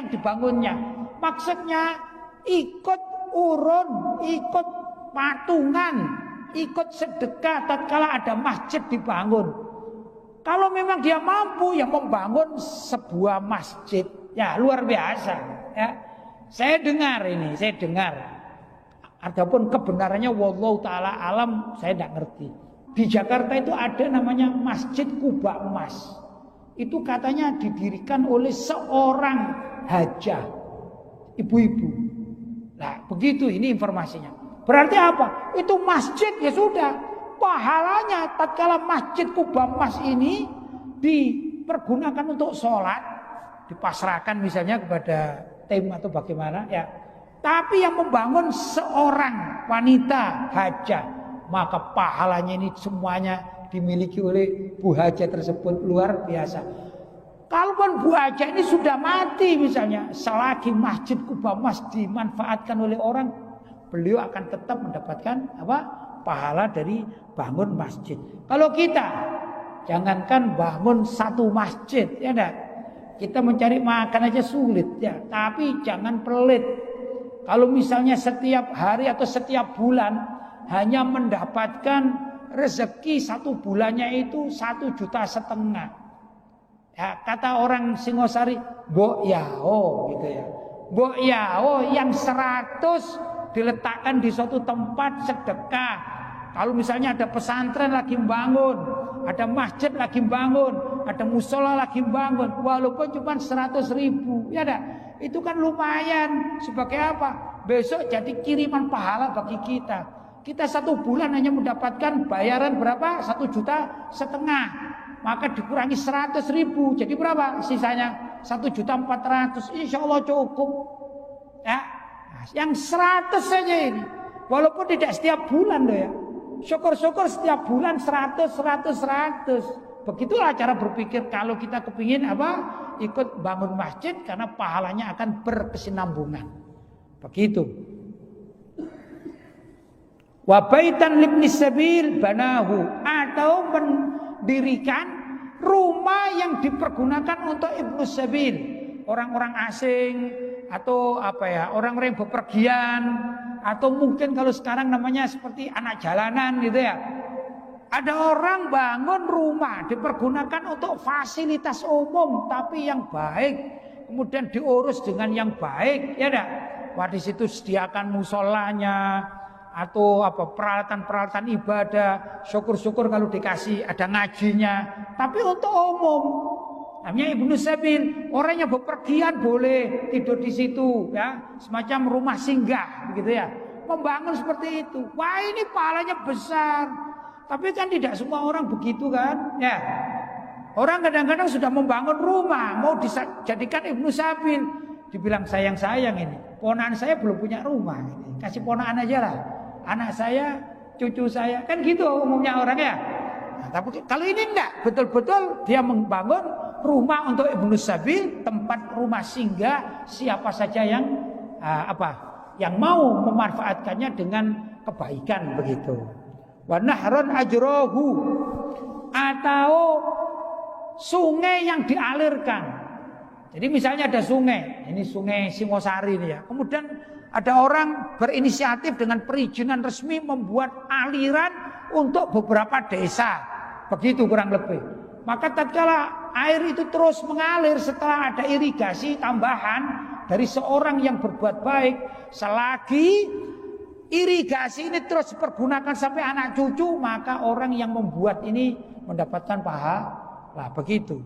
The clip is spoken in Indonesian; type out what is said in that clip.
yang dibangunnya. Maksudnya ikut urun, ikut patungan, ikut sedekah tatkala ada masjid dibangun. Kalau memang dia mampu ya membangun sebuah masjid, ya luar biasa. Ya, saya dengar. Adapun kebenarannya wallahu taala alam saya tidak ngerti. Di Jakarta itu ada namanya Masjid Kuba Emas. Itu katanya didirikan oleh seorang hajah, ibu-ibu. Nah, begitu ini informasinya. Berarti apa? Itu masjid ya sudah. Pahalanya tatkala Masjid Kuba Emas ini dipergunakan untuk sholat, dipasrahkan misalnya kepada tim atau bagaimana ya. Tapi yang membangun seorang wanita hajah, maka pahalanya ini semuanya dimiliki oleh Bu Hajah tersebut, luar biasa. Kalaupun Bu Hajah ini sudah mati misalnya, selagi Masjid Kuba Emas dimanfaatkan oleh orang, beliau akan tetap mendapatkan apa? Pahala dari bangun masjid. Kalau kita jangankan bangun satu masjid, ya enggak? Kita mencari makan aja sulit ya, tapi jangan pelit. Kalau misalnya setiap hari atau setiap bulan hanya mendapatkan rezeki satu bulannya itu 1,5 juta. Ya, kata orang Singosari, mbok yao gitu ya. Mbok yao yang 100 diletakkan di suatu tempat sedekah. Kalau misalnya ada pesantren lagi membangun, ada masjid lagi membangun, ada musola lagi membangun, walaupun cuma 100.000, ya dah, itu kan lumayan. Sebagai apa? Besok jadi kiriman pahala bagi kita. Kita satu bulan hanya mendapatkan bayaran berapa? 1,5 juta. Maka dikurangi 100.000, jadi berapa? Sisanya 1,4 juta. Insya Allah cukup. Ya, yang 100 saja ini, walaupun tidak setiap bulan loh ya. Syukur-syukur setiap bulan 100. Begitulah cara berpikir kalau kita kepingin apa? Ikut bangun masjid, karena pahalanya akan berkesinambungan. Begitu. Wa baitan libni sabil banahu, atau mendirikan rumah yang dipergunakan untuk ibnu sabil, orang-orang asing atau apa ya, orang-orang yang bepergian, atau mungkin kalau sekarang namanya seperti anak jalanan gitu ya. Ada orang bangun rumah dipergunakan untuk fasilitas umum tapi yang baik, kemudian diurus dengan yang baik, ya enggak? Wah, di situ sediakan musolanya atau apa peralatan-peralatan ibadah. Syukur-syukur kalau dikasih ada ngajinya, tapi untuk umum. Namanya ibnu sabil, orang yang bepergian boleh tidur di situ, ya, semacam rumah singgah, begitu ya. Membangun seperti itu, wah ini pahalanya besar. Tapi kan tidak semua orang begitu kan, ya. Orang kadang-kadang sudah membangun rumah, mau dijadikan ibnu sabil, dibilang sayang-sayang ini. Ponakan saya belum punya rumah, ini. Kasih ponakan aja lah. Anak saya, cucu saya, kan gitu umumnya orang ya. Nah, tapi kalau ini enggak, betul-betul dia membangun rumah untuk ibnu sabil, tempat rumah singgah siapa saja yang yang mau memanfaatkannya dengan kebaikan begitu. Wa nahron ajrohu, atau sungai yang dialirkan. Jadi misalnya ada sungai, ini sungai Singosari ini ya. Kemudian ada orang berinisiatif dengan perizinan resmi membuat aliran untuk beberapa desa. Begitu kurang lebih. Maka tatkala air itu terus mengalir setelah ada irigasi tambahan dari seorang yang berbuat baik, selagi irigasi ini terus dipergunakan sampai anak cucu, maka orang yang membuat ini mendapatkan pahala. Begitu.